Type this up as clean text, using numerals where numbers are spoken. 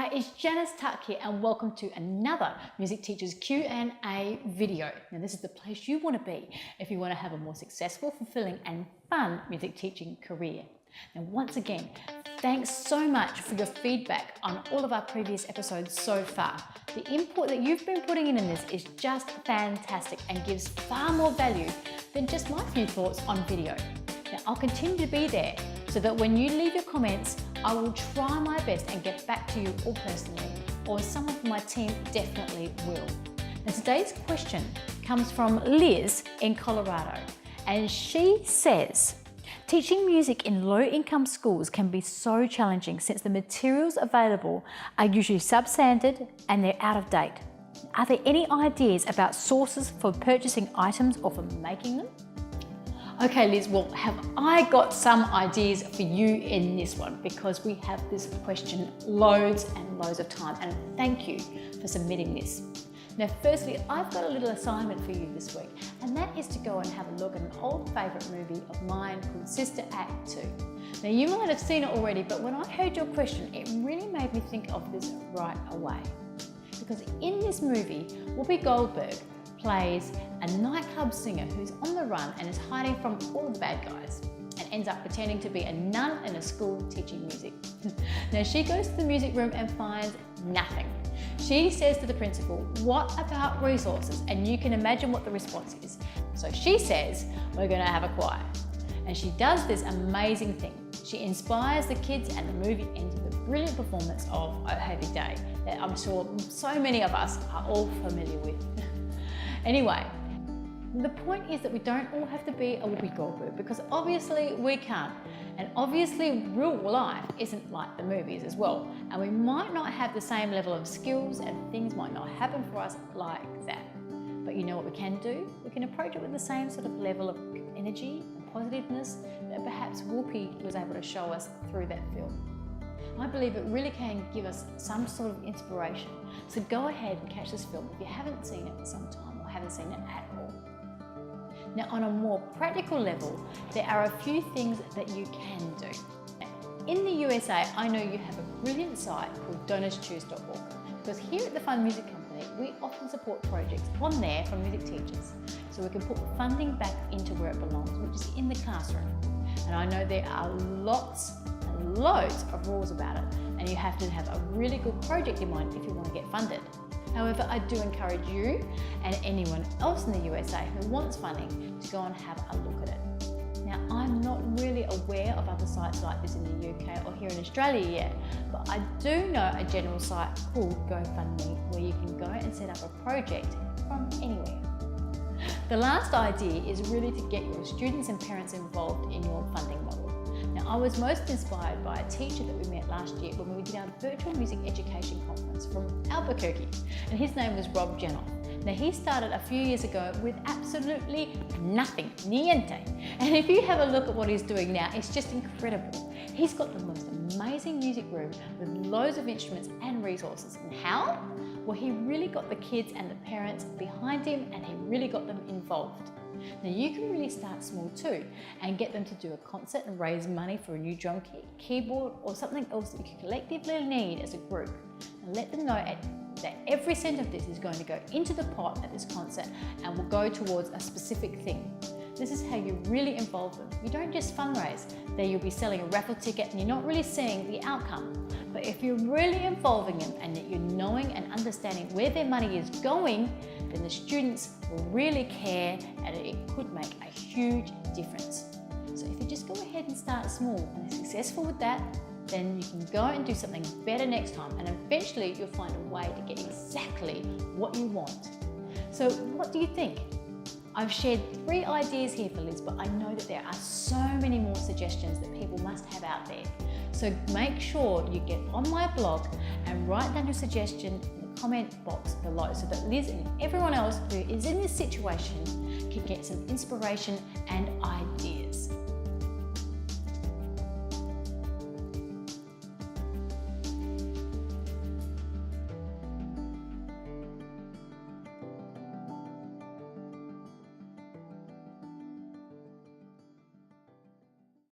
Hi, it's Janice Tuck here and welcome to another Music Teachers Q&A video. Now this is the place you want to be if you want to have a more successful, fulfilling and fun music teaching career. Now once again, thanks so much for your feedback on all of our previous episodes so far. The input that you've been putting in this is just fantastic and gives far more value than just my few thoughts on video. Now I'll continue to be there so that when you leave your comments, I will try my best and get back to you all personally, or someone from my team definitely will. Now today's question comes from Liz in Colorado, and she says, teaching music in low-income schools can be so challenging since the materials available are usually substandard and they're out of date. Are there any ideas about sources for purchasing items or for making them? Okay Liz, well have I got some ideas for you in this one, because we have this question loads and loads of time, and thank you for submitting this. Now firstly, I've got a little assignment for you this week, and that is to go and have a look at an old favourite movie of mine called Sister Act 2. Now you might have seen it already, but when I heard your question, it really made me think of this right away. Because in this movie, Whoopi Goldberg plays a nightclub singer who's on the run and is hiding from all the bad guys, and ends up pretending to be a nun in a school teaching music. Now she goes to the music room and finds nothing. She says to the principal, "What about resources?" And you can imagine what the response is. So she says, "We're going to have a choir." And she does this amazing thing. She inspires the kids, and the movie ends with a brilliant performance of Oh Heavy Day that I'm sure so many of us are all familiar with. Anyway, the point is that we don't all have to be a Whoopi Goldberg, because obviously we can't. And obviously real life isn't like the movies as well. And we might not have the same level of skills, and things might not happen for us like that. But you know what we can do? We can approach it with the same sort of level of energy and positiveness that perhaps Whoopi was able to show us through that film. I believe it really can give us some sort of inspiration. So go ahead and catch this film if you haven't seen it for some time or haven't seen it at all. Now on a more practical level, there are a few things that you can do. In the USA, I know you have a brilliant site called donorschoose.org, because here at the Fun Music Company, we often support projects on there from music teachers, so we can put funding back into where it belongs, which is in the classroom. And I know there are lots and loads of rules about it, and you have to have a really good project in mind if you want to get funded. However, I do encourage you and anyone else in the USA who wants funding to go and have a look at it. Now, I'm not really aware of other sites like this in the UK or here in Australia yet, but I do know a general site called GoFundMe where you can go and set up a project from anywhere. The last idea is really to get your students and parents involved in your funding model. Now, I was most inspired by a teacher that we met last year when we did our virtual music education conference from Albuquerque, and his name was Rob Janoff. Now, he started a few years ago with absolutely nothing, niente. And if you have a look at what he's doing now, it's just incredible. He's got the most amazing music room with loads of instruments and resources. And how? Well, he really got the kids and the parents behind him, and he really got them involved. Now you can really start small too and get them to do a concert and raise money for a new drum kit, keyboard, or something else that you can collectively need as a group, and let them know that every cent of this is going to go into the pot at this concert and will go towards a specific thing. This is how you really involve them. You don't just fundraise. There you'll be selling a raffle ticket and you're not really seeing the outcome. But if you're really involving them and that you're knowing and understanding where their money is going, then the students will really care, and it could make a huge difference. So if you just go ahead and start small and are successful with that, then you can go and do something better next time, and eventually you'll find a way to get exactly what you want. So what do you think? I've shared 3 ideas here for Liz, but I know that there are so many more suggestions that people must have out there. So make sure you get on my blog and write down your suggestion in the comment box below, so that Liz and everyone else who is in this situation can get some inspiration and ideas.